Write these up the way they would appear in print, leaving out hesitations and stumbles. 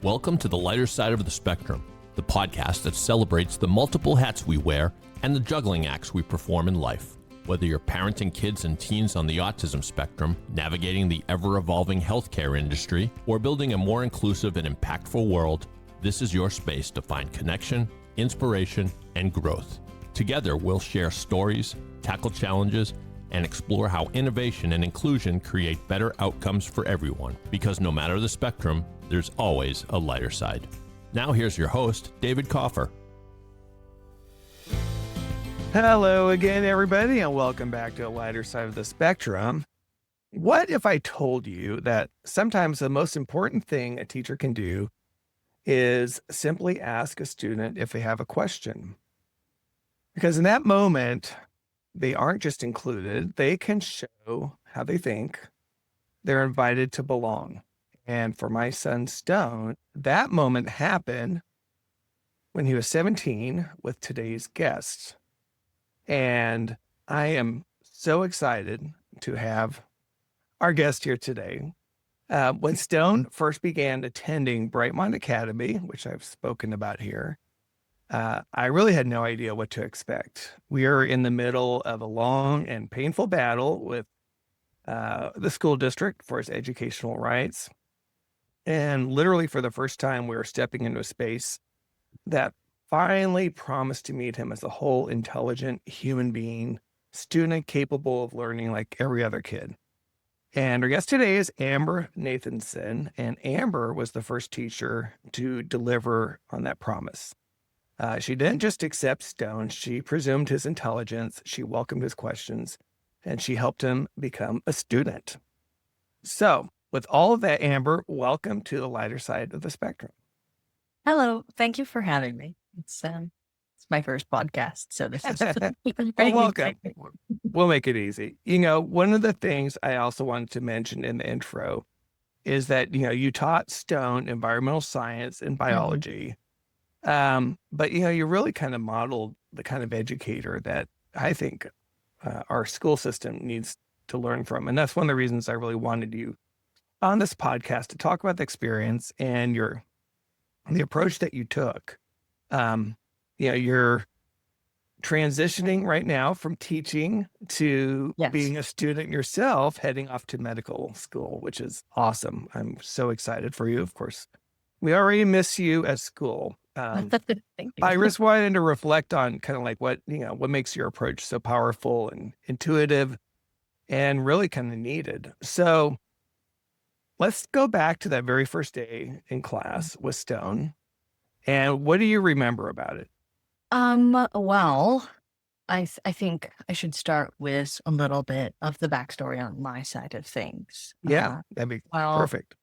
Welcome to the lighter side of the spectrum, the podcast that celebrates the multiple hats we wear and the juggling acts we perform in life. Whether you're parenting kids and teens on the autism spectrum, navigating the ever-evolving healthcare industry, or building a more inclusive and impactful world, this is your space to find connection, inspiration, and growth. Together, we'll share stories, tackle challenges, and explore how innovation and inclusion create better outcomes for everyone. Because no matter the spectrum, there's always a lighter side. Now here's your host, David Kaufer. Hello again, everybody, and welcome back to A Lighter Side of the Spectrum. What if I told you that sometimes the most important thing a teacher can do is simply ask a student if they have a question? Because in that moment, they aren't just included, they can show how they think. They're invited to belong. And for my son, Stone, that moment happened when he was 17 with today's guest. And I am so excited to have our guest here today. When Stone first began attending Brightmont Academy, which I've spoken about here, I really had no idea what to expect. We are in the middle of a long and painful battle with the school district for its educational rights. And literally for the first time, we were stepping into a space that finally promised to meet him as a whole intelligent human being, student capable of learning like every other kid. And our guest today is Amber Nathanson, and Amber was the first teacher to deliver on that promise. She didn't just accept Stone, she presumed his intelligence, she welcomed his questions, and she helped him become a student. So, with all of that, Amber, welcome to the lighter side of the spectrum. Hello. Thank you for having me. It's my first podcast, so this is Well, welcome. We'll make it easy. You know, one of the things I also wanted to mention in the intro is that, you taught Stone environmental science and biology, but, you really kind of modeled the kind of educator that I think our school system needs to learn from. And that's one of the reasons I really wanted you on this podcast to talk about the experience and the approach that you took. You're transitioning right now from teaching to being a student yourself, heading off to medical school, which is awesome. I'm so excited for you. Of course, we already miss you at school. Thank you. I just wanted to reflect on kind of like what makes your approach so powerful and intuitive and really kind of needed. So let's go back to that very first day in class with Stone. And what do you remember about it? Well, I think I should start with a little bit of the backstory on my side of things. Yeah, that'd be perfect.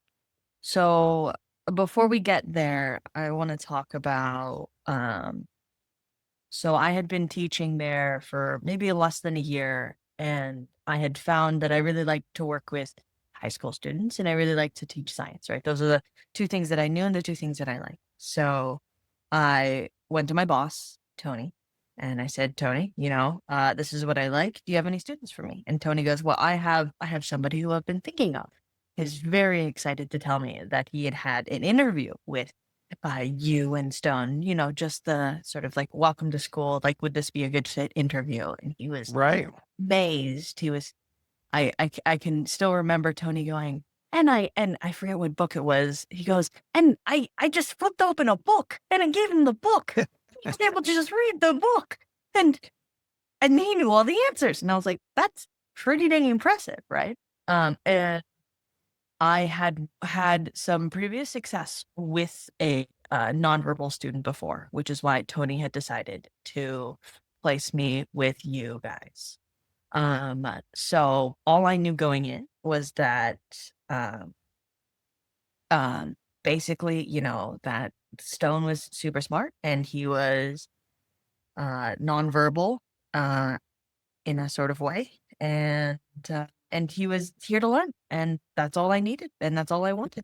So before we get there, I want to talk about, so I had been teaching there for maybe less than a year, and I had found that I really liked to work with high school students, and I really like to teach science, right? Those are the two things that I knew and the two things that I like. So I went to my boss, Tony, and I said, Tony, this is what I like. Do you have any students for me? And Tony goes, well, I have somebody who I've been thinking of. He's very excited to tell me that he had an interview with you and Stone, just the sort of like, welcome to school. Like, would this be a good fit interview? And he was amazed. He was, I can still remember Tony going, and I forget what book it was. He goes, and I just flipped open a book and I gave him the book. He was able to just read the book and he knew all the answers. And I was like, that's pretty dang impressive, right? And I had some previous success with a nonverbal student before, which is why Tony had decided to place me with you guys. So all I knew going in was that, basically, that Stone was super smart and he was, nonverbal, in a sort of way. And he was here to learn, and that's all I needed. And that's all I wanted.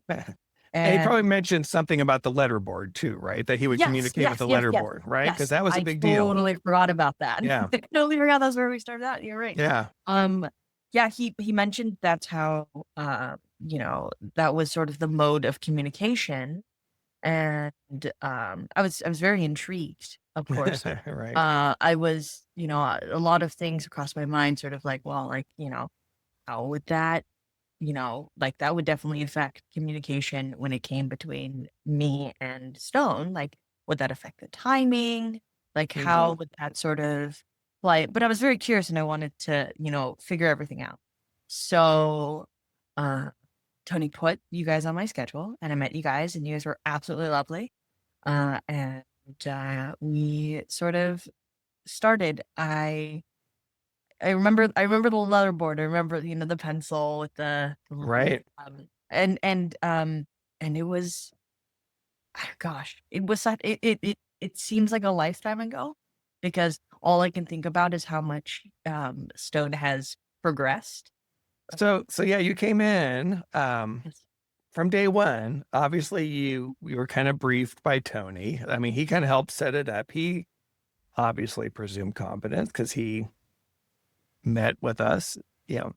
And he probably mentioned something about the letterboard too, right? That he would communicate with the letterboard, right? Because that was a big deal. I totally forgot about that. Yeah. I totally forgot that's where we started out. You're right. Yeah. He mentioned that's how, that was sort of the mode of communication. And I was very intrigued, of course. Right. I was, a lot of things crossed my mind, sort of like, well, like, how would that, like that would definitely affect communication when it came between me and Stone. Like, would that affect the timing? Like, how Mhm. would that sort of play? But I was very curious and I wanted to, figure everything out. So, uh, Tony put you guys on my schedule and I met you guys and you guys were absolutely lovely. And we sort of started. I remember the letter board. I remember, the pencil with Right. and it was, gosh, it was such it seems like a lifetime ago because all I can think about is how much Stone has progressed. So yeah, you came in, Yes. from day one. Obviously, you were kind of briefed by Tony. I mean, he kind of helped set it up. He obviously presumed competence because he met with us, you know,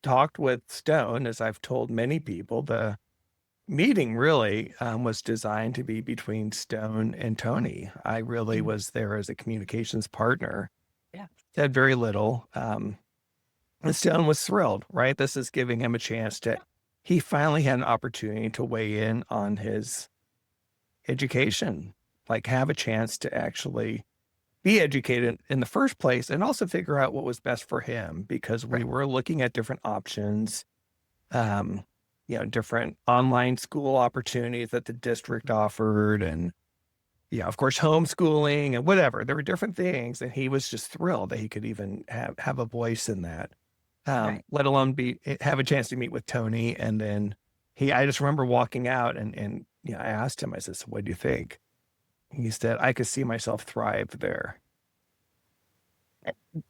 talked with Stone, as I've told many people. The meeting really was designed to be between Stone and Tony. I really Mhm. was there as a communications partner. Yeah. Said very little. And Stone was thrilled, right? This is giving him a chance to, he finally had an opportunity to weigh in on his education, like have a chance to actually be educated in the first place and also figure out what was best for him because we Right. were looking at different options, um, different online school opportunities that the district offered and, yeah, of course, homeschooling and whatever. There were different things, and he was just thrilled that he could even have a voice in that. Right. Let alone have a chance to meet with Tony. And then I just remember walking out and I asked him, I said, "So what do you think?" He said, "I could see myself thrive there."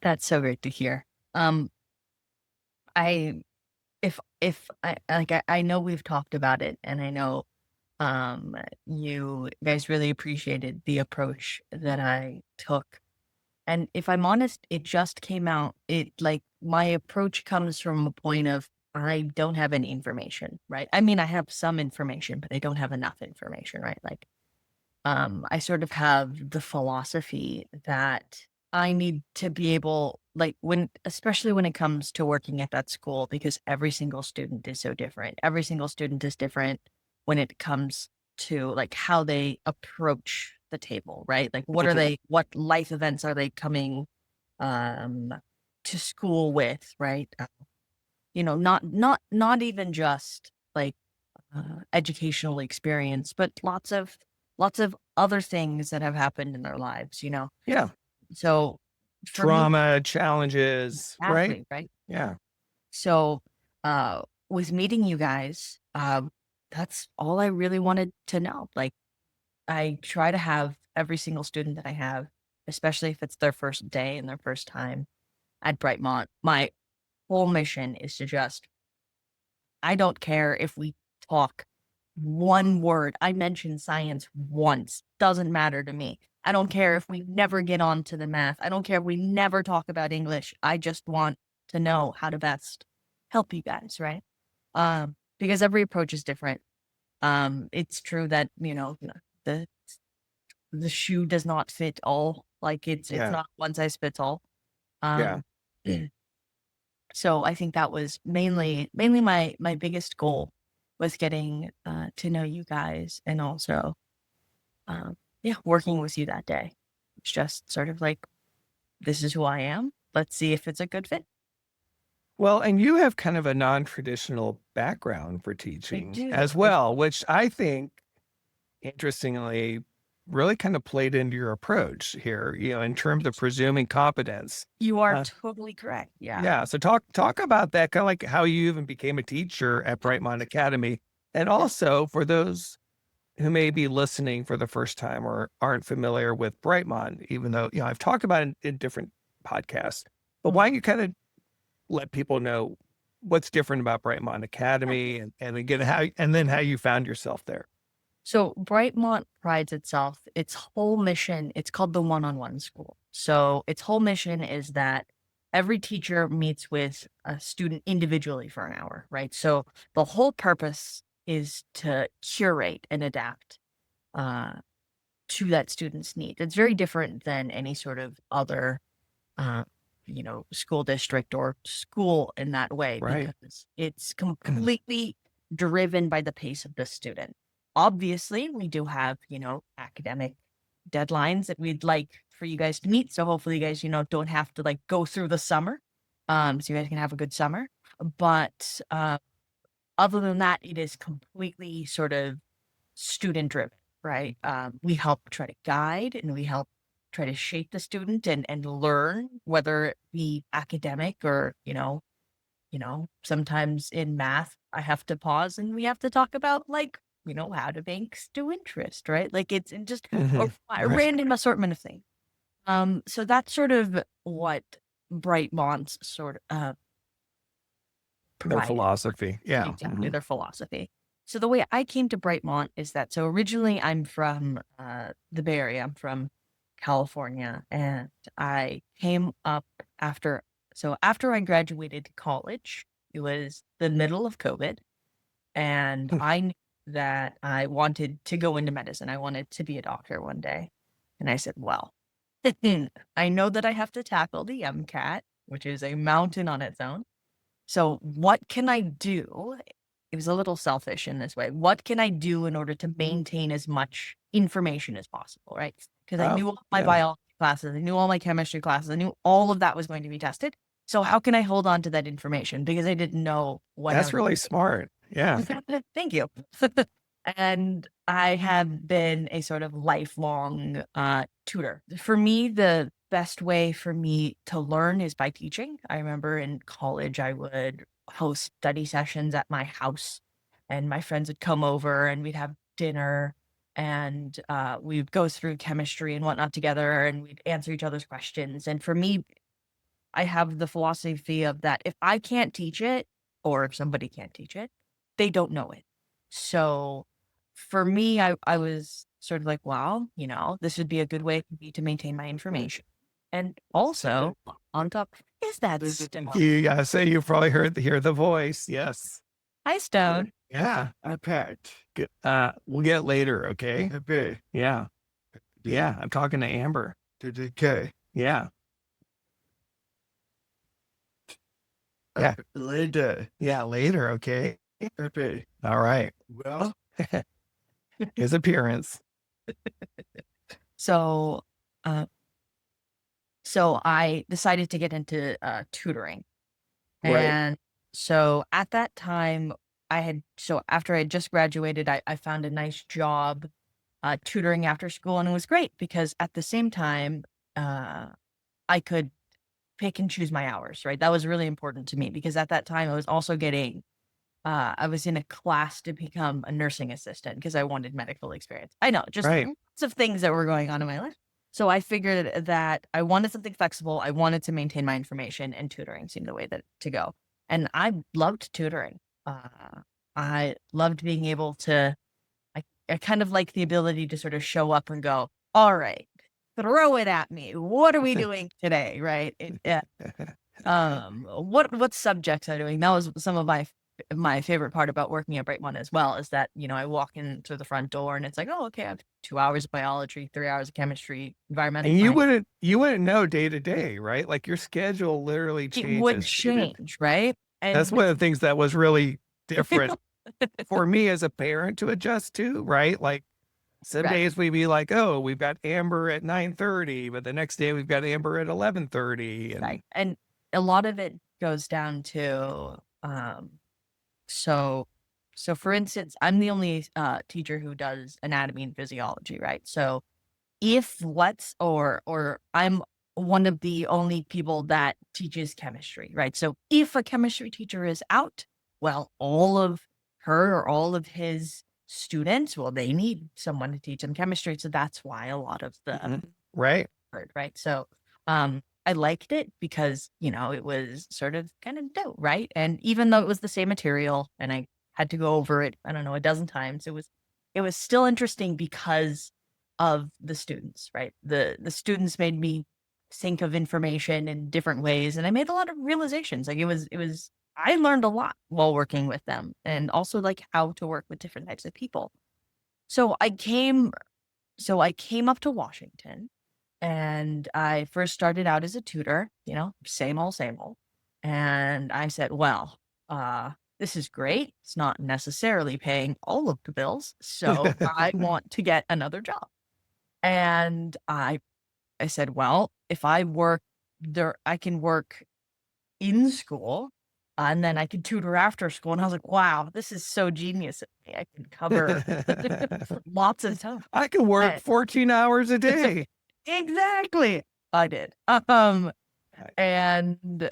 That's so great to hear. Um, I if I know we've talked about it, and I know you guys really appreciated the approach that I took. And if I'm honest, it just came out. It like my approach comes from a point of I don't have any information, right? I mean, I have some information, but I don't have enough information, right? Like, I sort of have the philosophy that I need to be able, like, especially when it comes to working at that school, because every single student is so different. Every single student is different when it comes to like how they approach the table, right? Like, Mhm. what life events are they coming um, to school with, right? Not even just like educational experience, but lots of other things that have happened in their lives. Yeah. So for me, Trauma, challenges, right? exactly, right? Yeah. So with meeting you guys, that's all I really wanted to know. Like I try to have every single student that I have, especially if it's their first day and their first time at Brightmont. My whole mission is to just I don't care if we talk one word. I mention science once. Doesn't matter to me. I don't care if we never get on to the math. I don't care if we never talk about English. I just want to know how to best help you guys, right? Because every approach is different. It's true that, the the shoe does not fit all. Like it's Yeah. not one size fits all. Yeah. Um So I think that was mainly my biggest goal was getting to know you guys and also yeah, working with you that day. It's just sort of like this is who I am. Let's see if it's a good fit. Well, and you have kind of a non-traditional background for I teaching do. as well, which I think, interestingly, really kind of played into your approach here, in terms of presuming competence. You are Uh, totally correct. Yeah. yeah. So talk about that, kind of like how you even became a teacher at Brightmont Academy. And Yeah. also for those who may be listening for the first time or aren't familiar with Brightmont, even though, I've talked about it in different podcasts, but why Mhm. don't you kind of let people know what's different about Brightmont Yeah. Academy and again, and then how you found yourself there? So Brightmont prides itself, its whole mission, it's called the one-on-one school. So its whole mission is that every teacher meets with a student individually for an hour, right? So the whole purpose is to curate and adapt. uh, to that student's need. It's very different than any sort of other, uh, school district or school in that way, Right. because it's completely driven by the pace of the student. Obviously, we do have, academic deadlines that we'd like for you guys to meet. So hopefully you guys, don't have to like go through the summer. So you guys can have a good summer. But other than that, it is completely sort of student driven, right? We help try to guide and we help try to shape the student and learn, whether it be academic or, sometimes in math, I have to pause and we have to talk about like, how to banks do interest, right? Like it's in just Mhm. a Right. random assortment of things. So that's sort of what Brightmont's sort of Their provided. philosophy. Yeah. Exactly, their philosophy. So the way I came to Brightmont is that so originally I'm from the Bay Area. I'm from California, and I came up after I graduated college. It was the middle of COVID, and I knew that I wanted to go into medicine. I wanted to be a doctor one day, and I said, "Well, I know that I have to tackle the MCAT, which is a mountain on its own. So what can I do?" It was a little selfish in this way. What can I do in order to maintain as much information as possible, right? Because I Oh, knew all my yeah. biology classes, I knew all my chemistry classes, I knew all of that was going to be tested. So how can I hold on to that information? Because I didn't know when I That's was. really smart. Yeah. Thank you. And I have been a sort of lifelong tutor. For me, the best way for me to learn is by teaching. I remember in college, I would host study sessions at my house, and my friends would come over and we'd have dinner and we'd go through chemistry and whatnot together and we'd answer each other's questions. And for me, I have the philosophy of that if I can't teach it or if somebody can't teach it, they don't know it. So for me, I was sort of like, wow, this would be a good way for me to maintain my information. And also, on top, is that Stone? You gotta say you probably hear the voice. Yes. Hi, Stone. Yeah. I bet. Good. We'll get later, okay? Okay. Yeah. Yeah. I'm talking to Amber. Okay. Yeah. Yeah. Later. Yeah, later, okay? Okay. All right. Well, his appearance. So, uh, so I decided to get into tutoring. Right. And so at that time, after I had just graduated, I found a nice job tutoring after school. And it was great because at the same time, uh, I could pick and choose my hours, right? That was really important to me because at that time I was also I was in a class to become a nursing assistant because I wanted medical experience. I know, just Right. lots of things that were going on in my life. So I figured that I wanted something flexible. I wanted to maintain my information, and tutoring seemed the way that to go. And I loved tutoring. I loved being able to. I kind of like the ability to sort of show up and go, "All right, throw it at me. What are we doing today?" Right? What subjects are doing? That was some of my favorite part about working at Brightmont as well, is that, I walk in through the front door and it's like, "Oh, okay, I have 2 hours of biology, 3 hours of chemistry, environmental And science." you wouldn't know day to day, right? Like your schedule literally It would changes. change, right? That's And one of the things that was really different for me as a parent to adjust to, right? Like some right, days we'd be like, "Oh, we've got Amber at 9:30," but the next day we've got Amber at 11:30 right. and And a lot of it goes down to, so for instance, I'm the only teacher who does anatomy and physiology, right? So if let's or I'm one of the only people that teaches chemistry, right? So if a chemistry teacher is out, well, all of her or all of his students, well, they need someone to teach them chemistry. So that's why a lot of the Mhm. Right. right? So, I liked it because, it was sort of kind of dope, right? And even though it was the same material and I had to go over it, I don't know, a dozen times, it was still interesting because of the students, right? The students made me think of information in different ways, and I made a lot of realizations. Like it was I learned a lot while working with them and also like how to work with different types of people. So I came up to Washington, and I first started out as a tutor, same old, same old. And I said, well, this is great. It's not necessarily paying all of the bills. So I want to get another job. And I said, well, if I work there, I can work in school, and then I could tutor after school. And I was like, wow, this is so genius of me. I can cover lots of stuff. I can work And 14 hours a day. exactly. I did. Right. And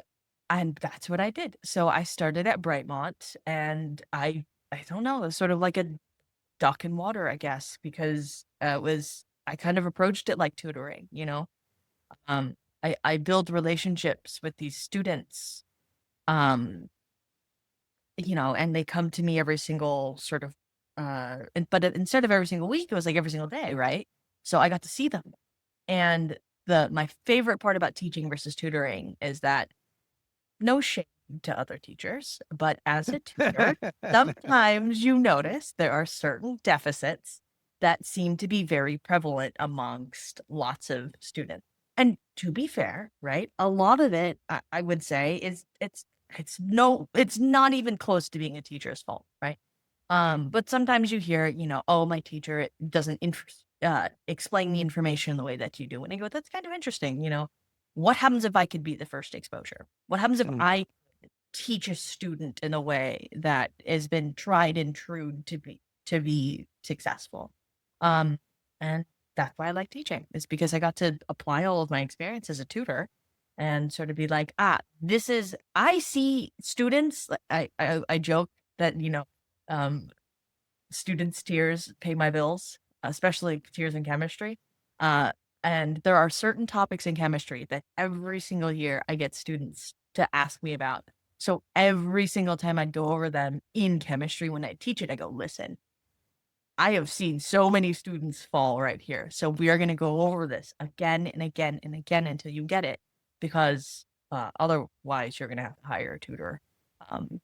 that's what I did. So I started at Brightmont, and I don't know, it was sort of like a duck in water, I guess, because I kind of approached it like tutoring, Um, I build relationships with these students, um, and they come to me every single sort of, but instead of every single week, it was like every single day, right? So I got to see them. And my favorite part about teaching versus tutoring is that no shame to other teachers, but as a tutor, sometimes you notice there are certain deficits that seem to be very prevalent amongst lots of students. And to be fair, right, a lot of it, I would say, is it's not even close to being a teacher's fault, right? But sometimes you hear, oh, my teacher doesn't explain the information in the way that you do. And I go, that's kind of interesting. What happens if I could be the first exposure? What happens if Mm. I teach a student in a way that has been tried and true to be successful? And that's why I like teaching, is because I got to apply all of my experience as a tutor and sort of be like, I see students. I joke that, um, students' tears pay my bills, especially tears in chemistry. Uh, and there are certain topics in chemistry that every single year I get students to ask me about. So every single time I go over them in chemistry when I teach it, I go, listen, I have seen so many students fall right here. So we are going to go over this again and again and again until you get it, because otherwise you're going to have to hire a tutor. Um,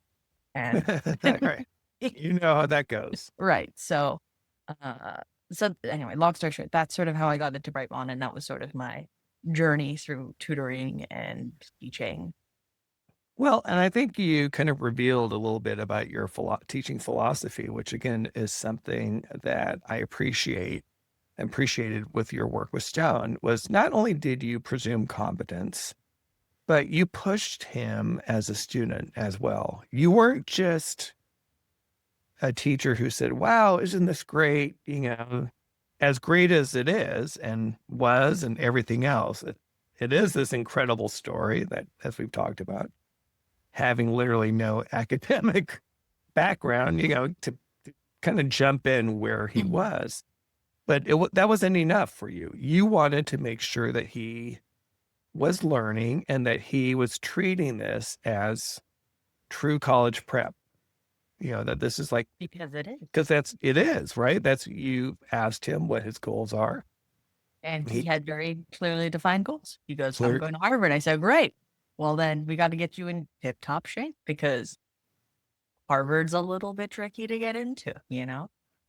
and Right. You know how that goes. right. Uh, so anyway, long story short, that's sort of how I got into Brightmont, and that was sort of my journey through tutoring and teaching. Well, and I think you kind of revealed a little bit about your teaching philosophy, which again is something that I appreciated with your work with Stone. Was not only did you presume competence, but you pushed him as a student as well. You weren't just a teacher who said, wow, isn't this great? As great as it is and was and everything else, it is this incredible story that, as we've talked about, having literally no academic background, to kind of jump in where he Mhm. was. But that wasn't enough for you. You wanted to make sure that he was learning and that he was treating this as true college prep. That this is like, Because it is. because it is, right? You asked him what his goals are. And he He had very clearly defined goals. He goes, I'm clear, going to Harvard. I said, great. Well, then we got to get you in tip top shape, because Harvard's a little bit tricky to get into.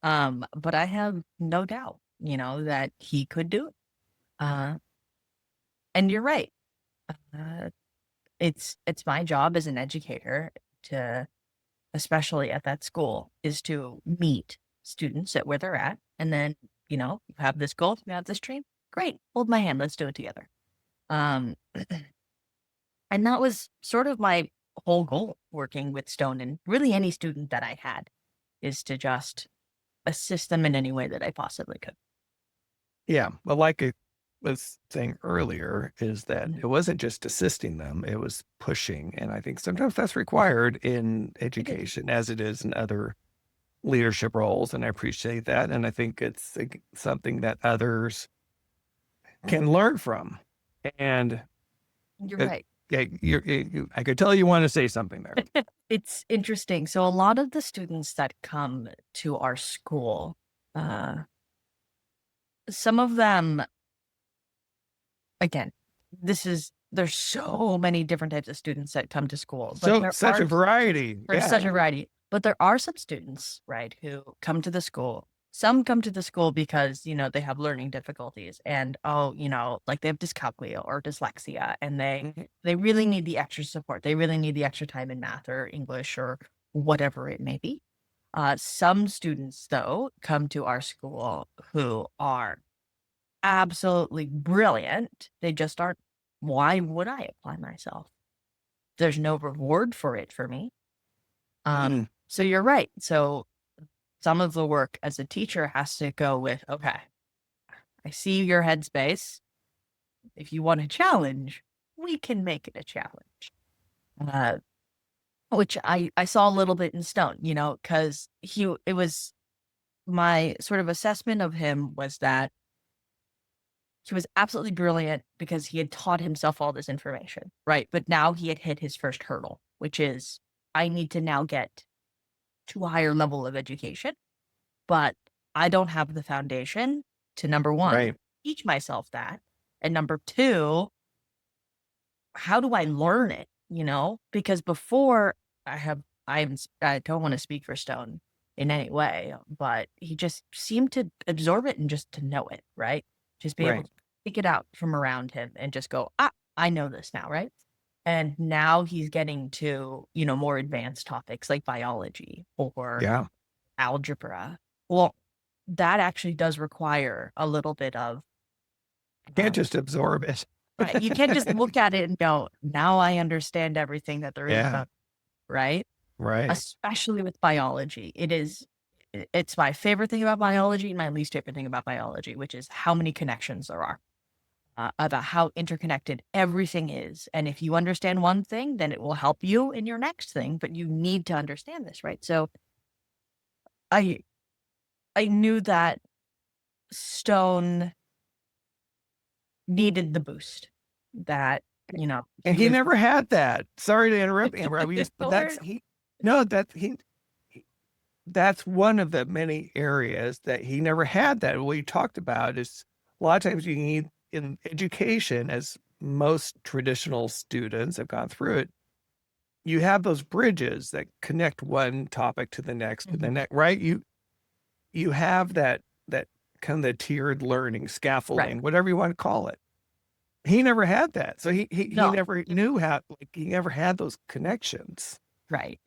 But I have no doubt, that he could do it. Uh, and you're right. Uh, it's my job as an educator to, especially at that school, is to meet students at where they're at. And then, you have this goal, you have this dream. Great. Hold my hand. Let's do it together. Um, and that was sort of my whole goal working with Stone, and really any student that I had, is to just assist them in any way that I possibly could. yeah. Well, like I was saying earlier, is that Mhm. it wasn't just assisting them, it was pushing. And I think sometimes that's required in It is. education as it is in other leadership roles. And I appreciate that. And I think it's something that others can learn from. And You're uh, right. yeah, I could tell you want to say something there. It's interesting. So a lot of the students that come to our school, uh, some of them, again, there's so many different types of students that come to school, but So there such a are variety. there's Yeah. such a variety. But there are some students, right, who come to the school some come to the school because, they have learning difficulties and, like they have dyscalculia or dyslexia and they really need the extra support. They really need the extra time in math or English or whatever it may be. Some students, though, come to our school who are absolutely brilliant. They just aren't. Why would I apply myself? There's no reward for it for me. Mm. So you're right. So some of the work as a teacher has to go with, okay, I see your headspace. If you want a challenge, we can make it a challenge. Which I saw a little bit in Stone, because it was my sort of assessment of him was that he was absolutely brilliant because he had taught himself all this information, right? But now he had hit his first hurdle, which is I need to now get to a higher level of education, but I don't have the foundation to, number one, Right. teach myself that. And number two, how do I learn it? Because before I don't want to speak for Stone in any way, but he just seemed to absorb it and just to know it, right? Just be able Right. to pick it out from around him and just go, I know this now, right? And now he's getting to, more advanced topics like biology or Yeah. algebra. Well, that actually does require a little bit of, Can't just absorb it. right. You can't just look at it and go, now I understand everything that there is Yeah. about, right? Right. Especially with biology. It's my favorite thing about biology and my least favorite thing about biology, which is how many connections there are, about how interconnected everything is. And if you understand one thing, then it will help you in your next thing, but you need to understand this, right? So I knew that Stone needed the boost that, And he was never had that. Sorry to interrupt, Amber. I mean, but that's one of the many areas that he never had that. What you talked about is a lot of times you need in education, as most traditional students have gone through it, you have those bridges that connect one topic to the next, to the next, right? You have that kind of the tiered learning, scaffolding, right. whatever you want to call it. He never had that. So he No. never knew how, he never had those connections. Right.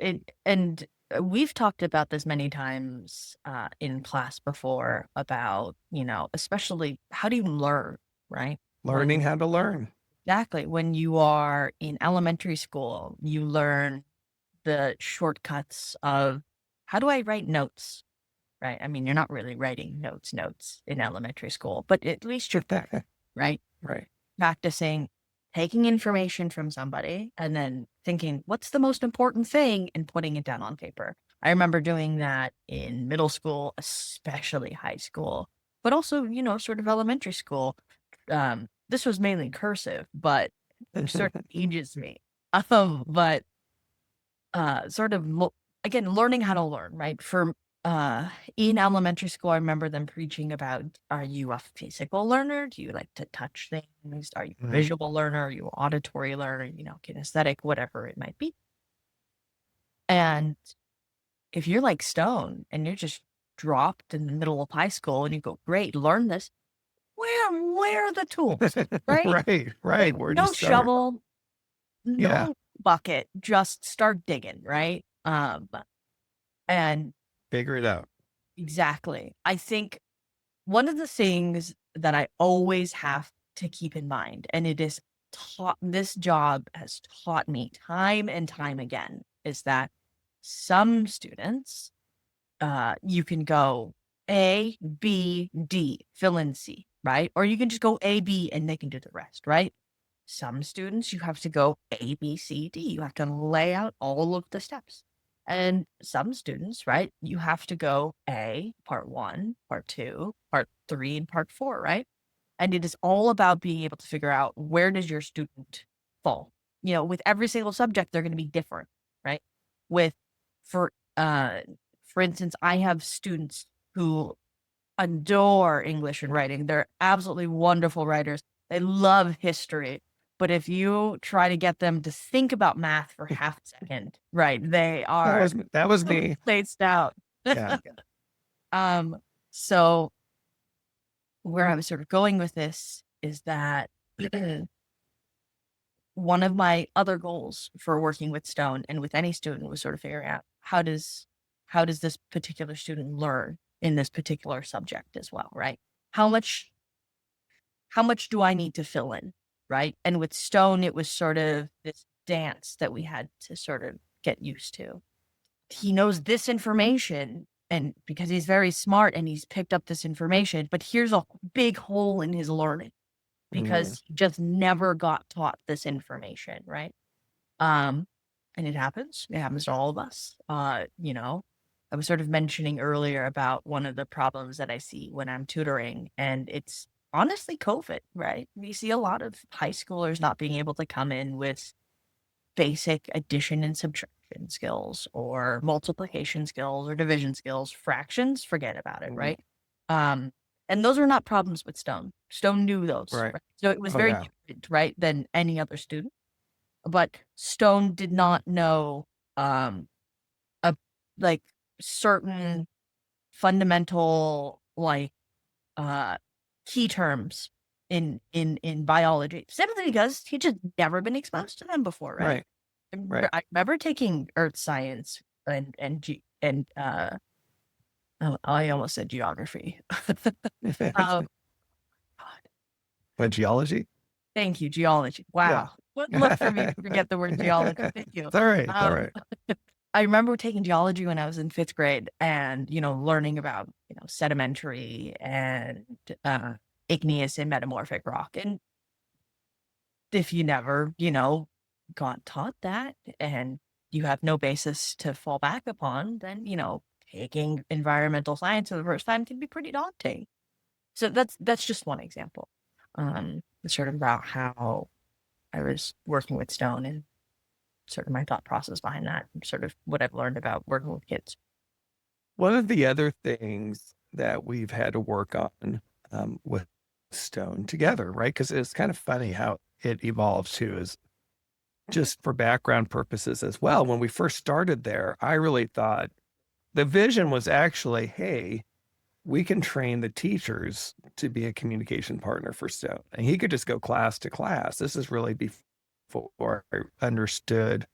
And we've talked about this many times in class before about, especially how do you learn, right? Learning how to learn. Exactly. When you are in elementary school, you learn the shortcuts of how do I write notes, right? I mean, you're not really writing notes in elementary school, but at least you're, right? Right. Practicing taking information from somebody and then thinking, what's the most important thing and putting it down on paper. I remember doing that in middle school, especially high school, but also, sort of elementary school. This was mainly cursive, but it sort of ages me. But sort of, again, learning how to learn, right? In elementary school, I remember them preaching about, are you a physical learner? Do you like to touch things? Are you a visual learner? Are you an auditory learner? Kinesthetic, whatever it might be. And if you're like Stone and you're just dropped in the middle of high school and you go, great, learn this. Where are the tools, right? Right. Where do No you start? shovel, Yeah. no bucket, just start digging, right? And Figure it out. exactly. I think one of the things that I always have to keep in mind, and this job has taught me time and time again, is that some students, you can go A, B, D, fill in C, right? Or you can just go A, B, and they can do the rest, right? Some students, you have to go A, B, C, D. You have to lay out all of the steps. And some students, right, you have to go A, part 1, part 2, part 3, and part 4, right? And it is all about being able to figure out where does your student fall. With every single subject, they're going to be different, right? For instance, I have students who adore English and writing. They're absolutely wonderful writers. They love history. But if you try to get them to think about math for half a second, right, they are That was me. spaced out. Yeah. So where I was sort of going with this is that one of my other goals for working with Stone and with any student was sort of figuring out how does this particular student learn in this particular subject as well, right? How much do I need to fill in, right? And with Stone, it was sort of this dance that we had to sort of get used to. He knows this information, and because he's very smart and he's picked up this information, but here's a big hole in his learning because he just never got taught this information, right? And it happens. It happens to all of us. You know, I was sort of mentioning earlier about one of the problems that I see when I'm tutoring, and it's honestly COVID, right? We see a lot of high schoolers not being able to come in with basic addition and subtraction skills or multiplication skills or division skills. Fractions, forget about it, right? And those are not problems with Stone. Stone knew those, Right. right? So it was Oh, very yeah. different, right, than any other student. But Stone did not know a like certain fundamental key terms in biology, simply because he just never been exposed to them before, right? Right. I remember taking earth science and oh, I almost said geography. Right. What, geology? Thank you, geology. Yeah. Wow. Wouldn't look for me to forget the word geology. Thank you. It's all right. It's all right. I remember taking geology when I was in 5th grade and, learning about, sedimentary and igneous and metamorphic rock. And if you never, got taught that and you have no basis to fall back upon, then, taking environmental science for the first time can be pretty daunting. So that's just one example. Sort of about how I was working with Stone and sort of my thought process behind that, and sort of what I've learned about working with kids. One of the other things that we've had to work on with Stone together, right? Because it's kind of funny how it evolves too, is just for background purposes as well. When we first started there, I really thought the vision was actually, hey, we can train the teachers to be a communication partner for Stone. And he could just go class to class. This is really before I understood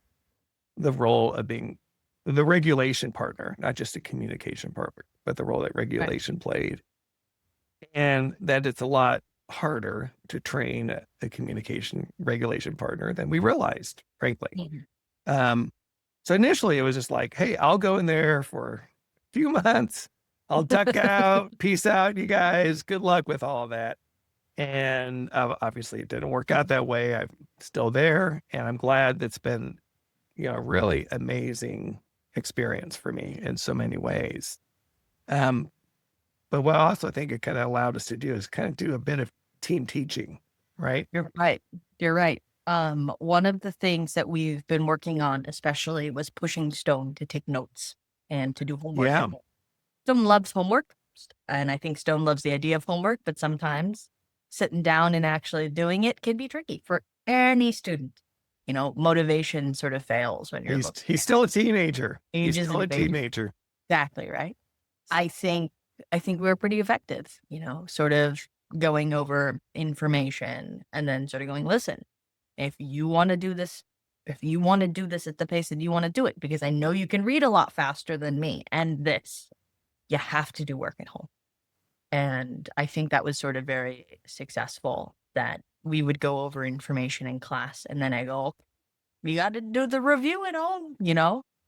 the role of being the regulation partner, not just a communication partner, but the role that regulation played. And that it's a lot harder to train a communication regulation partner than we realized, frankly. So initially it was just like, hey, I'll go in there for a few months. I'll duck out. Peace out, you guys. Good luck with all of that. And obviously it didn't work out that way. I'm still there. And I'm glad that's been, a really amazing experience for me in so many ways. But what I also think it kind of allowed us to do is kind of do a bit of team teaching, right? You're right. You're right. One of the things that we've been working on, especially, was pushing Stone to take notes and to do homework. Yeah. Stone loves homework, and I think Stone loves the idea of homework, but sometimes sitting down and actually doing it can be tricky for any student. Motivation sort of fails when you're he's still a teenager. He's still a teenager. Exactly, right? I think we're pretty effective, sort of going over information and then sort of going, listen, if you want to do this at the pace that you want to do it, because I know you can read a lot faster than me, and you have to do work at home. And I think that was sort of very successful, that we would go over information in class and then I go, we got to do the review at home,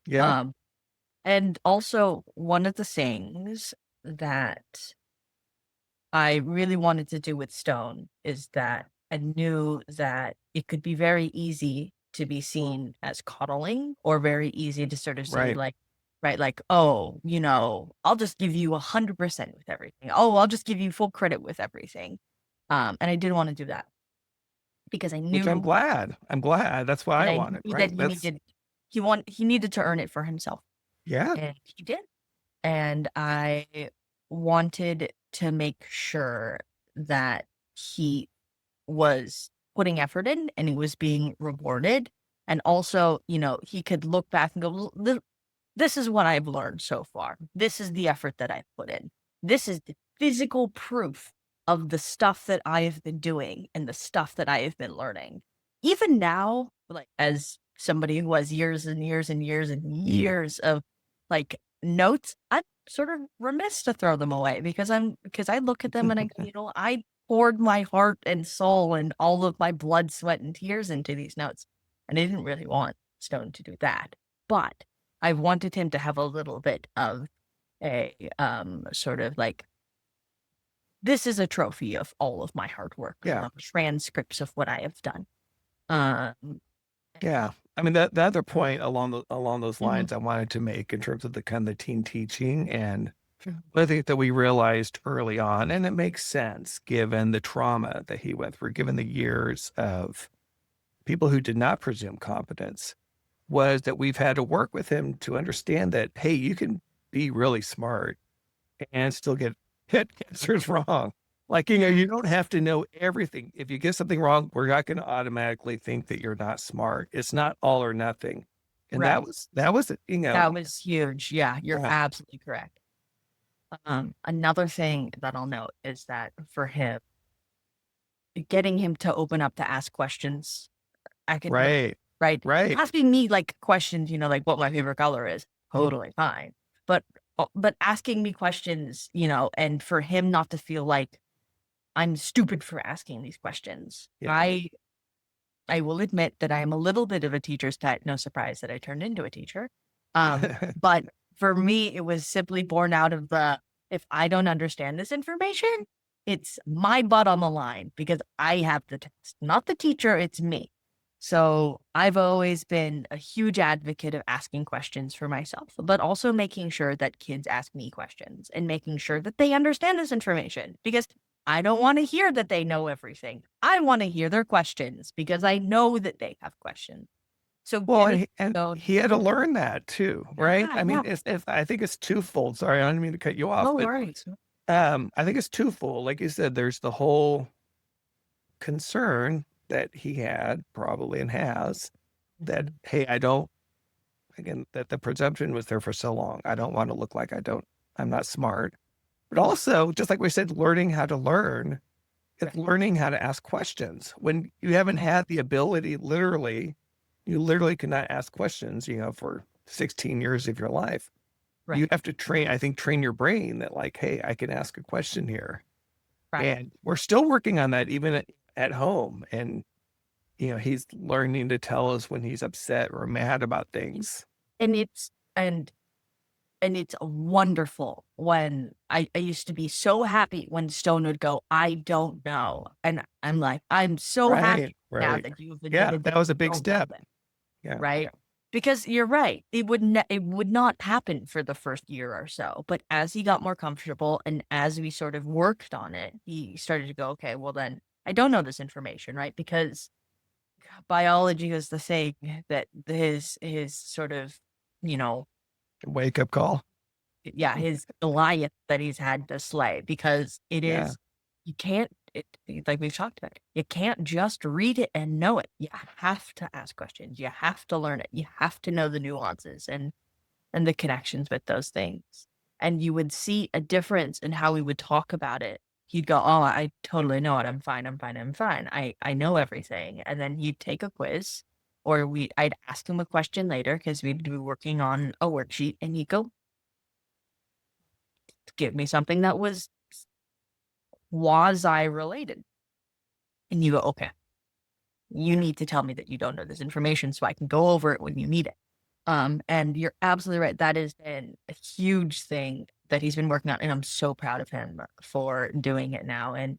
Yeah. And also one of the things that I really wanted to do with Stone is that I knew that it could be very easy to be seen as coddling, or very easy to sort of say oh, I'll just give you 100% with everything. Oh, I'll just give you full credit with everything. And I didn't want to do that because I knew. Which I'm glad. That's what I wanted. Right. He needed to earn it for himself. Yeah. And he did. And I wanted to make sure that he was putting effort in and he was being rewarded. And also, he could look back and go, this is what I've learned so far. This is the effort that I've put in. this is the physical proof of the stuff that I have been doing and the stuff that I have been learning. Even now, like as somebody who has years and years and years and years of like notes, I'm sort of remiss to throw them away because I look at them and I poured my heart and soul and all of my blood, sweat, and tears into these notes. And I didn't really want Stone to do that. But I wanted him to have a little bit of a sort of like, this is a trophy of all of my hard work. Yeah. Transcripts of what I have done. Um, Yeah. I mean, the other point along those Mhm. lines I wanted to make in terms of the kind of the teen teaching, and Mhm. I think that we realized early on, and it makes sense given the trauma that he went through, given the years of people who did not presume competence, was that we've had to work with him to understand that, hey, you can be really smart and still hit answers wrong. Like, you don't have to know everything. If you get something wrong, we're not going to automatically think that you're not smart. It's not all or nothing. And Right. that was, That was huge. Yeah, you're yeah, absolutely correct. Another thing that I'll note is that for him, getting him to open up to ask questions, right, right? right. Asking me like questions, like what my favorite color is, totally fine. But asking me questions, and for him not to feel like I'm stupid for asking these questions. Yeah. I will admit that I am a little bit of a teacher's pet. No surprise that I turned into a teacher. But for me, it was simply born out of if I don't understand this information, it's my butt on the line because I have the test, not the teacher, it's me. So I've always been a huge advocate of asking questions for myself, but also making sure that kids ask me questions and making sure that they understand this information because I don't want to hear that they know everything. I want to hear their questions because I know that they have questions. So Well, getting and so he had to learn that too, right? yeah, I mean, yeah. it's I think it's twofold. Sorry, I don't mean to cut you off, No but worries. I think it's twofold. Like you said, there's the whole concern that he had probably and has that, Mhm. hey, I don't, again, that the presumption was there for so long. I don't want to look like I'm not smart. But also, just like we said, learning how to learn, it's Right. learning how to ask questions. When you haven't had the ability, you literally cannot ask questions, for 16 years of your life. You Right. have to train your brain that like, hey, I can ask a question here. Right. And we're still working on that even at home. And, he's learning to tell us when he's upset or mad about things. And it's and it's wonderful when I used to be so happy when Stone would go, I don't know. And I'm like, I'm so Right. happy now Right. that you've Yeah. admitted that That was a you big don't know step. it, Yeah. right? Because you're right. It would not happen for the first year or so. But as he got more comfortable and as we sort of worked on it, he started to go, okay, well then I don't know this information, right? Because biology is the saying that his sort of, you know, Wake up call. yeah, his Goliath that he's had to slay because it Yeah. is you can't like we've talked about, you can't just read it and know it. You have to ask questions. You have to learn it. You have to know the nuances and the connections with those things. And you would see a difference in how we would talk about it. He'd go, "Oh, I totally know it. I'm fine. I'm fine. I'm fine. I know everything." And then he'd take a quiz, or I'd ask him a question later because we'd be working on a worksheet, and he'd go, "Give me something that was quasi related." And you go, "Okay, you need to tell me that you don't know this information so I can go over it when you need it." And you're absolutely right. That has been a huge thing that he's been working on, and I'm so proud of him for doing it now. And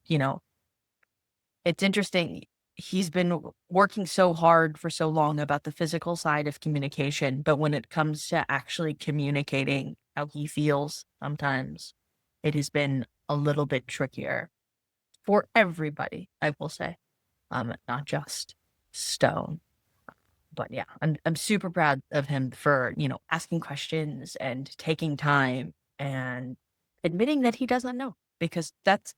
it's interesting. He's been working so hard for so long about the physical side of communication, but when it comes to actually communicating how he feels, sometimes it has been a little bit trickier for everybody, I will say, not just Stone. But yeah, I'm super proud of him for, asking questions and taking time and admitting that he doesn't know because that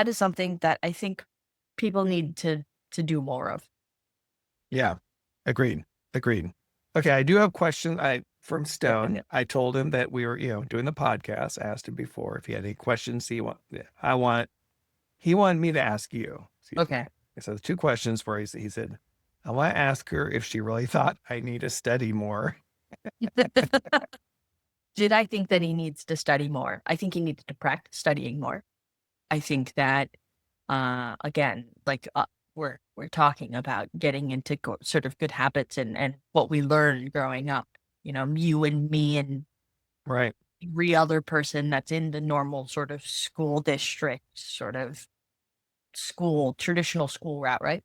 is something that I think people need to do more of. Yeah. Agreed. Agreed. Okay. I do have questions. from Stone. I told him that we were, doing the podcast. I asked him before if he had any questions he wanted me to ask you. Okay. So the two questions where he said, I want to ask her if she really thought I need to study more. Did I think that he needs to study more? I think he needs to practice studying more. I think that, again, like we're talking about getting into sort of good habits and what we learned growing up. You and me and Right. every other person that's in the normal sort of school district, sort of traditional school route, right?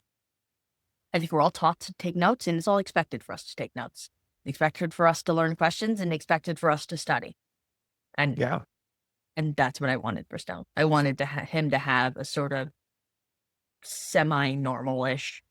I think we're all taught to take notes, and it's all expected for us to take notes. Expected for us to learn questions and expected for us to study. And Yeah. and that's what I wanted for Stone. I wanted him to have a sort of semi-normal-ish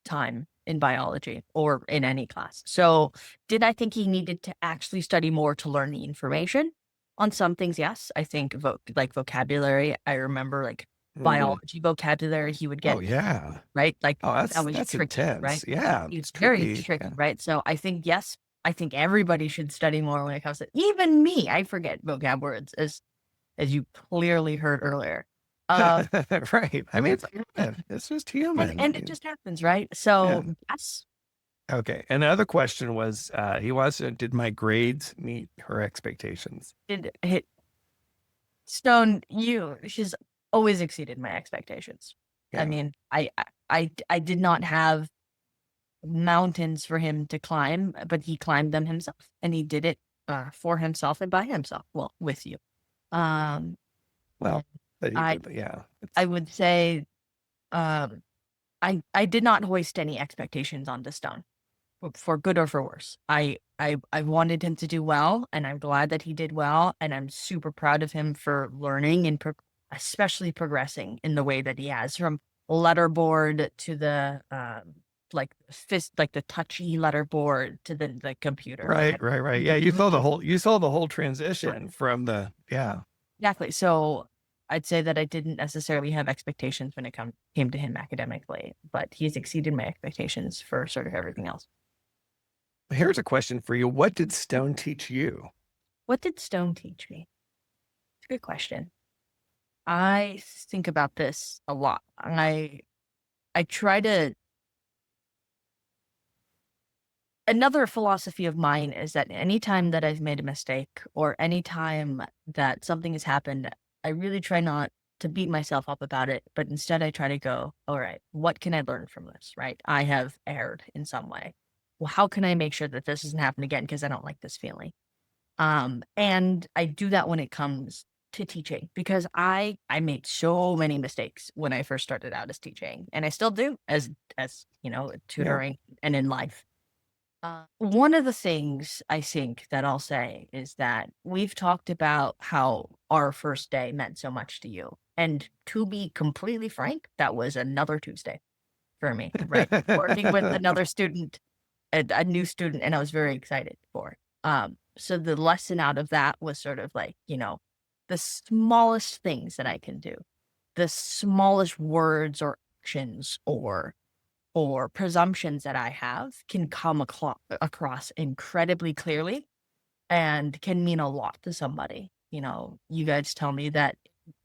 time in biology or in any class. So did I think he needed to actually study more to learn the information? On some things, yes. I think like vocabulary, I remember like Mhm. biology vocabulary he would Oh, get, yeah. right? Like Oh, that was that's tricky, right? intense. Yeah. It's It's very tricky. tricky, Yeah. right? So I think, yes, I think everybody should study more when it comes to, even me, I forget vocab words as you clearly heard earlier. Um, Right. I mean, it's human. It's just human. I and it mean, just happens, right? yeah. So yes, Okay. Another question was, he wants to, did my grades meet her expectations? did hit Stone, she's always exceeded my expectations. I Yeah. mean, I did not have mountains for him to climb, but he climbed them himself, and he did it for himself and by himself. Well, with you. Um, Well, and but he I did, yeah. I would say um I did not hoist any expectations onto Stone, for good or for worse. I wanted him to do well, and I'm glad that he did well, and I'm super proud of him for learning and especially progressing in the way that he has, from letterboard to the like the touchy letterboard to the computer. Right, right, right. Yeah, you saw the whole transition from the yeah. Exactly. So I'd say that I didn't necessarily have expectations when it came to him academically, but he's exceeded my expectations for sort of everything else. Here's a question for you. What did Stone teach you? What did Stone teach me? It's a good question. I think about this a lot. I try to Another philosophy of mine is that anytime that I've made a mistake or anytime that something has happened, I really try not to beat myself up about it, but instead I try to go, all right, what can I learn from this? Right? I have erred in some way. Well, how can I make sure that this doesn't happen again? Because I don't like this feeling. And I do that when it comes to teaching, because I made so many mistakes when I first started out as teaching, and I still do as Yeah. tutoring and in life. One of the things I think that I'll say is that we've talked about how our first day meant so much to you. And to be completely frank, that was another Tuesday for me, right? Working with another student, a new student, and I was very excited for it. So the lesson out of that was sort of like, the smallest things that I can do, the smallest words or actions or presumptions that I have can come across incredibly clearly and can mean a lot to somebody. You guys tell me that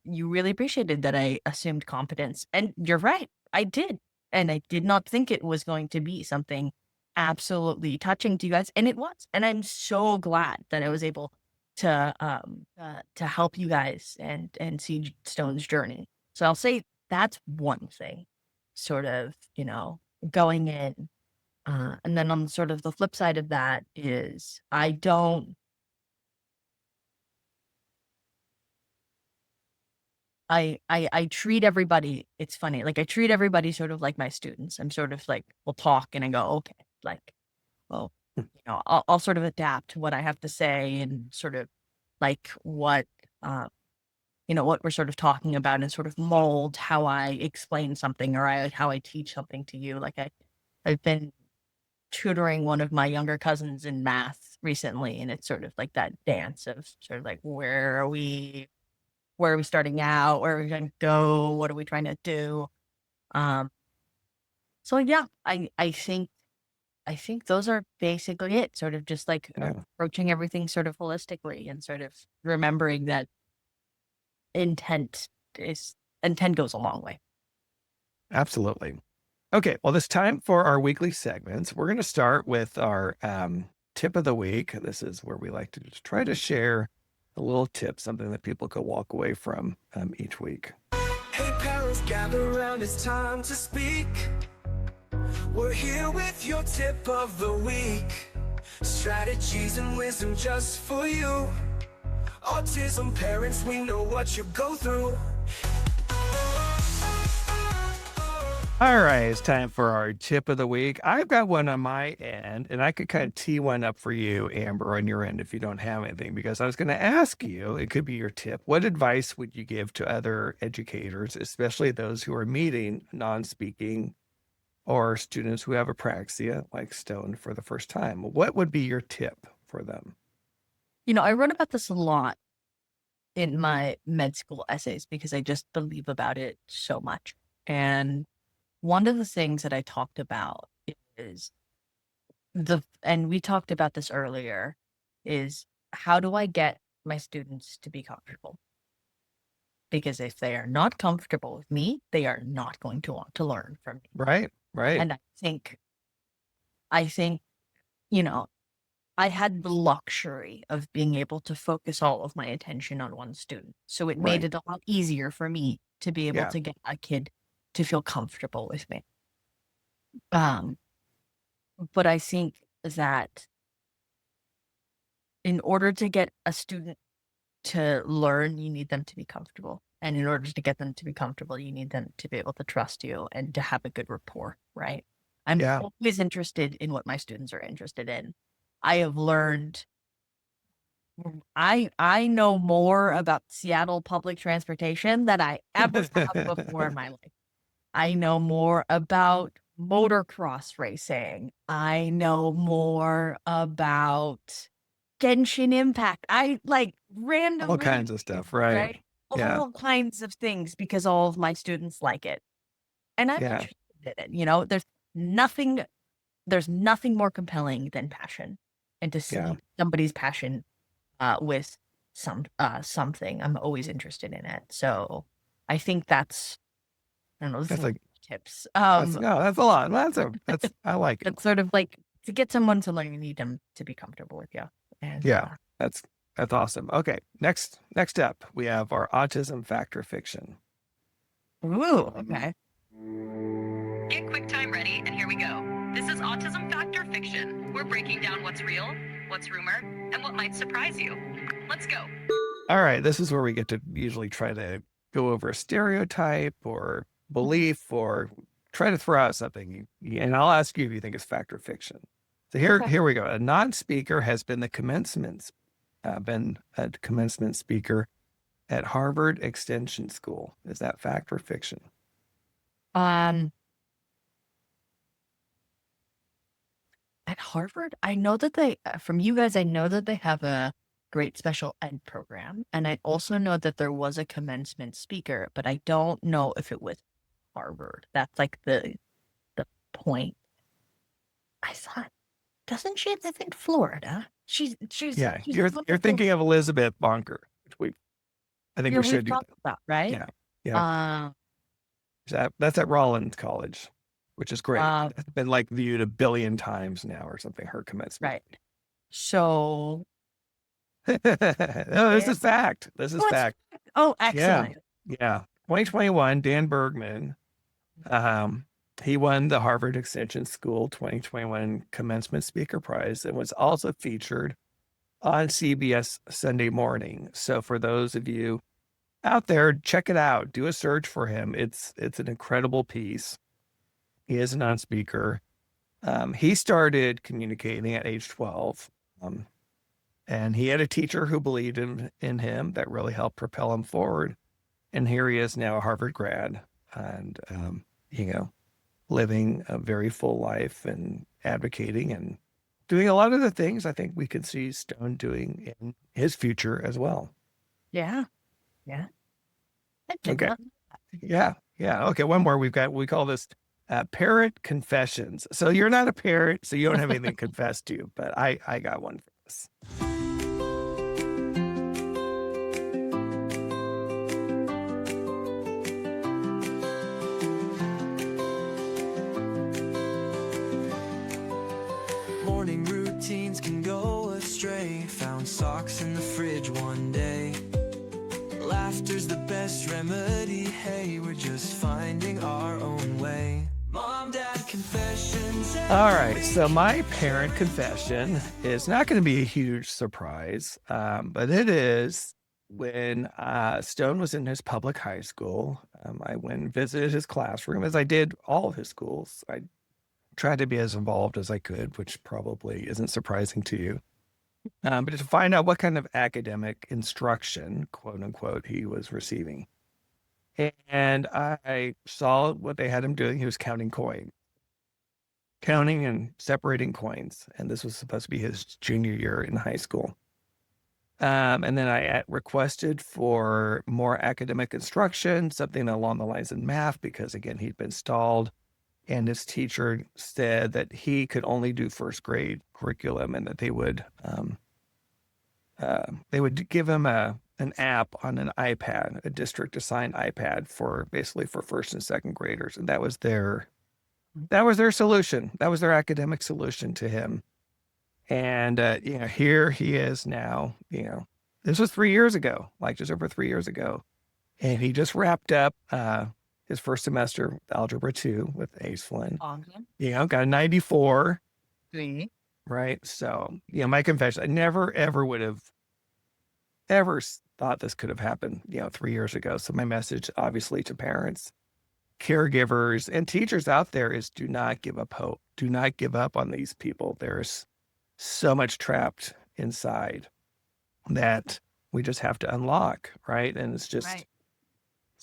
you really appreciated that I assumed competence, and you're right, I did. And I did not think it was going to be something absolutely touching to you guys, and it was. And I'm so glad that I was able to help you guys and see Stone's journey. So I'll say that's one thing, sort of, going in. And then on sort of the flip side of that is I treat everybody, it's funny, like I treat everybody sort of like my students. I'm sort of like, we'll talk and I go, okay, like, well, I'll sort of adapt what I have to say and sort of like uh, what we're sort of talking about and sort of mold how I explain something or how I teach something to you. Like I've been tutoring one of my younger cousins in math recently, and it's sort of like that dance of sort of like, where are we starting out? Where are we going to go? What are we trying to do? Um, so yeah, I think I think those are basically it. Sort of just like Yeah, approaching everything sort of holistically and sort of remembering that intent is intent goes a long way. absolutely. Okay, well, it's time for our weekly segments. We're going to start with our tip of the week. This is where we like to just try to share a little tip, something that people could walk away from each week. Hey parents, gather around, it's time to speak. We're here with your tip of the week. Strategies and wisdom just for you. Autism parents, we know what you go through. All right, it's time for our tip of the week. I've got one on my end, and I could kind of tee one up for you, Amber, on your end if you don't have anything, because I was going to ask you, it could be your tip. What advice would you give to other educators, especially those who are meeting non-speaking or students who have apraxia, like Stone, for the first time? What would be your tip for them? I wrote about this a lot in my med school essays because I just believe about it so much. And one of the things that I talked about is and we talked about this earlier, is how do I get my students to be comfortable? Because if they are not comfortable with me, they are not going to want to learn from me. Right, right. And I think, you know, I had the luxury of being able to focus all of my attention on one student. So it made Right. it a lot easier for me to be able Yeah. to get a kid to feel comfortable with me. Um, but I think that in order to get a student to learn, you need them to be comfortable. And in order to get them to be comfortable, you need them to be able to trust you and to have a good rapport, right? I'm Yeah. always interested in what my students are interested in. I have learned I know more about Seattle public transportation than I ever have before in my life. I know more about motocross racing. I know more about Genshin Impact. I like All randomly, kinds of stuff. Right. right? Yeah. All kinds of things because all of my students like it. And I'm Yeah. interested in it. There's nothing more compelling than passion. And to Yeah. see somebody's passion with something, I'm always interested in it. So I think I don't know, this That's is like, tips. that's a lot. I like it. It's sort of like to get someone to learn, you need them to be comfortable with you. And Yeah. That's awesome. Okay. Next up, we have our autism fact or fiction. ooh, okay. Get QuickTime ready, and here we go. This is Autism Fact or Fiction. We're breaking down what's real, what's rumor, and what might surprise you. Let's go. All right. This is where we get to usually try to go over a stereotype or belief or try to throw out something. And I'll ask you if you think it's fact or fiction. So here we go. A non-speaker has been a commencement speaker at Harvard Extension School. Is that fact or fiction? At Harvard, I know that from you guys, I know that they have a great special ed program. And I also know that there was a commencement speaker, but I don't know if it was Harvard. That's like the point. I thought, doesn't she live in Florida? She's Yeah, she's you're wonderful. thinking of Elizabeth Bonker, which I think we We've should do talked that. about, right? Yeah, yeah. That's at Rollins College, which is great. It's been like viewed 1 billion times now or something. Her commencement. Right. So, No, this is fact. This is oh, fact. oh, Yeah, excellent. yeah. 2021, Dan Bergman, he won the Harvard Extension School 2021 Commencement Speaker Prize and was also featured on CBS Sunday Morning. So for those of you out there, check it out. Do a search for him. It's an incredible piece. He is a non-speaker. He started communicating at age 12. And he had a teacher who believed in him that really helped propel him forward. And here he is now, a Harvard grad, and living a very full life and advocating and doing a lot of the things I think we could see Stone doing in his future as well. Yeah. I did Okay. not- Yeah. Okay. One more. We call this Parent confessions. So you're not a parent, so you don't have anything to confess to, but I got one for this. Morning routines can go astray. Found socks in the fridge one day. Laughter's the best remedy. Hey, we're just finding our own way. Mom, Dad, confessions. All right, so my parent confession is not going to be a huge surprise, but it is when Stone was in his public high school. I went and visited his classroom, as I did all of his schools. I tried to be as involved as I could, which probably isn't surprising to you. But to find out what kind of academic instruction, quote unquote, he was receiving. And I saw what they had him doing. He was counting and separating coins. And this was supposed to be his junior year in high school. And then I requested for more academic instruction, something along the lines of math, because again, he'd been stalled. And his teacher said that he could only do first grade curriculum, and that they would give him an app on an iPad, a district assigned iPad for first and second graders, and that was their solution. That was their academic solution to him. And here he is now. This was 3 years ago, like just over 3 years ago, and he just wrapped up his first semester with Algebra 2 with Ace Flynn. Awesome. Got a 94. Sweet. Right. So, my confession, I never, ever would have ever thought this could have happened, 3 years ago. So my message, obviously, to parents, caregivers, and teachers out there is do not give up hope. Do not give up on these people. There's so much trapped inside that we just have to unlock. Right. And it's just, Right.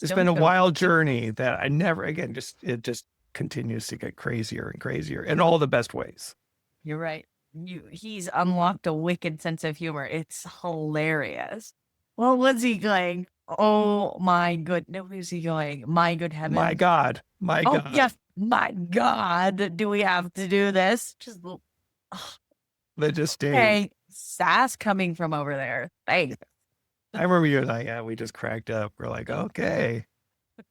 it's been a wild journey that I never, again, it just continues to get crazier and crazier in all the best ways. You're right. He's unlocked a wicked sense of humor. It's hilarious. What was he going? Oh my good. No, was he going? My good heavens. My God. My Oh, God. yes. My God. Do we have to do this? Just That just stayed. hey, sass coming from over there. Thanks. I remember you and I, we just cracked up. We're like, okay,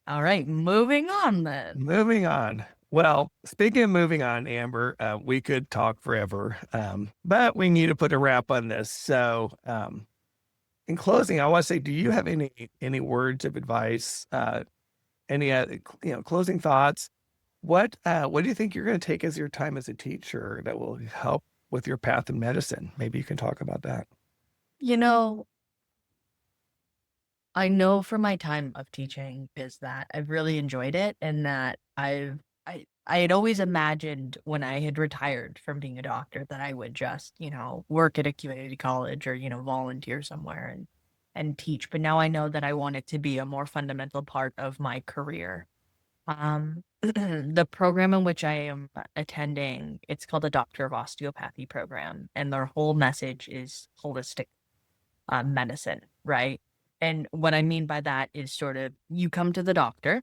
All right, moving on then. moving on. Well, speaking of moving on, Amber, we could talk forever, but we need to put a wrap on this. So, in closing, I want to say, do you have any words of advice? Any closing thoughts? What do you think you're going to take as your time as a teacher that will help with your path in medicine? Maybe you can talk about that. I know from my time of teaching is that I've really enjoyed it, and that I had always imagined when I had retired from being a doctor that I would just, work at a community college or, volunteer somewhere and teach. But now I know that I want it to be a more fundamental part of my career. The program in which I am attending, it's called the Doctor of Osteopathy program, and their whole message is holistic medicine, right? And what I mean by that is sort of you come to the doctor,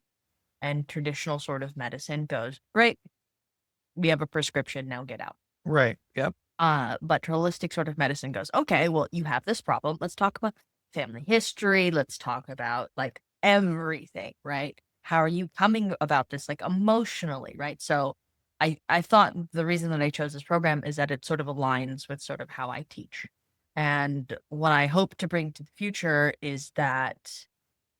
and traditional sort of medicine goes, great, we have a prescription, now get out. Right. Yep. But holistic sort of medicine goes, okay, well, you have this problem. Let's talk about family history. Let's talk about like everything, right? How are you coming about this, like emotionally, right? So I thought the reason that I chose this program is that it sort of aligns with sort of how I teach. And what I hope to bring to the future is that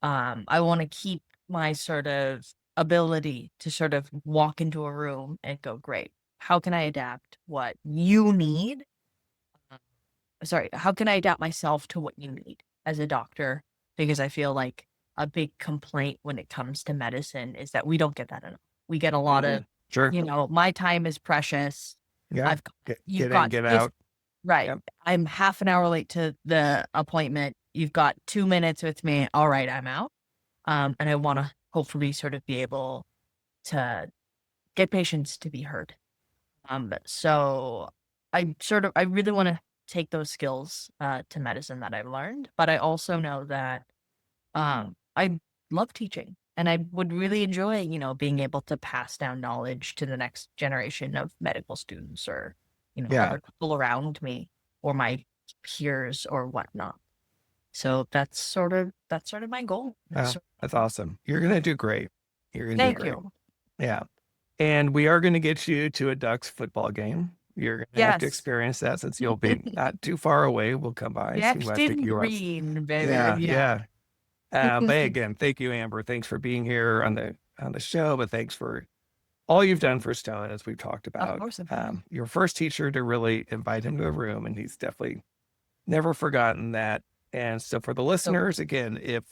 I want to keep my sort of ability to sort of walk into a room and go, great, how can I adapt what you need? How can I adapt myself to what you need as a doctor? Because I feel like a big complaint when it comes to medicine is that we don't get that enough. We get a lot of, Sure. my time is precious. Yeah. Get in, get out. Right. Yep. I'm half an hour late to the appointment. You've got 2 minutes with me. All right, I'm out. And I want to hopefully sort of be able to get patients to be heard. So I really want to take those skills to medicine that I've learned, but I also know that I love teaching. And I would really enjoy, being able to pass down knowledge to the next generation of medical students or, Yeah. other people around me or my peers or whatnot. So that's sort of my goal. Wow, that's awesome. You're going to do great. You're going to do Thank great. you. Yeah. And we are going to get you to a Ducks football game. You're going to have to Yes. experience that since you'll be not too far away. We'll come by. see Next what I think in you are. green, baby. Yeah. But again, thank you, Amber. Thanks for being here on the show, but thanks for all you've done for Stone, as we've talked about. Of course. Your first teacher to really invite him to a room, and he's definitely never forgotten that. And so for the listeners, again, if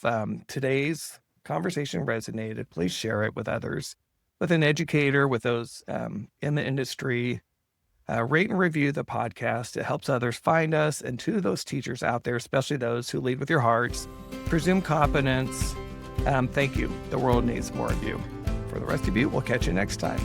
today's conversation resonated, please share it with others, with an educator, with those in the industry. Rate and review the podcast. It helps others find us. And to those teachers out there, especially those who lead with your hearts, presume competence. Thank you. The world needs more of you. For the rest of you, we'll catch you next time.